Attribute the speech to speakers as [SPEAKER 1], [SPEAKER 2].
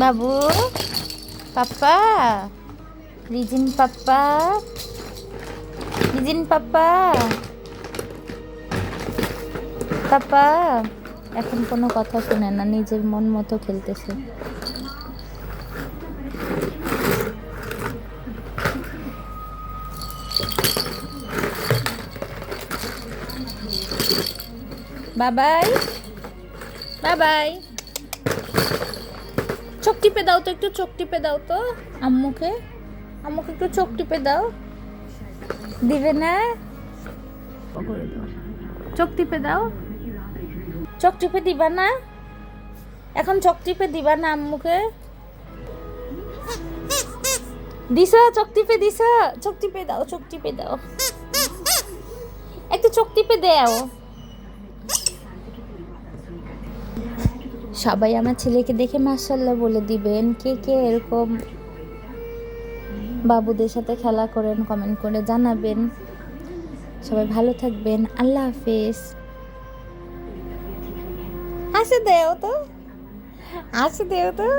[SPEAKER 1] বাবু, পাপ্পা, রিজিন পাপ্পা, রিজিন পাপ্পা, পাপ্পা। এখন কোনো কথা শুনে না, নিজের মন মতো খেলতেছে। বাবাই, বাবাই, চোখ টিপে দাও তো, একটু চোখ টিপে দাও তো আম্মুকে, আম্মুকে একটু চোখ টিপে দাও। দিবে না? চোখ টিপে দাও। চোখ টিপে দিবা না? এখন চোখ টিপে দিবা না আম্মুকে? দিছ? চোখ টিপে দিছ? চোখ টিপে দাও, চোখ টিপে দাও, একটু চোখ টিপে দাও। সবাই আমার ছেলেকে দেখে মাশাআল্লাহ বলে দিবেন। কে কে এরকম বাবুদের সাথে খেলা করেন কমেন্ট করে জানাবেন। সবাই ভালো থাকবেন, আল্লাহ হাফেজ। হাসি দেও তো, হাসি দেও তো।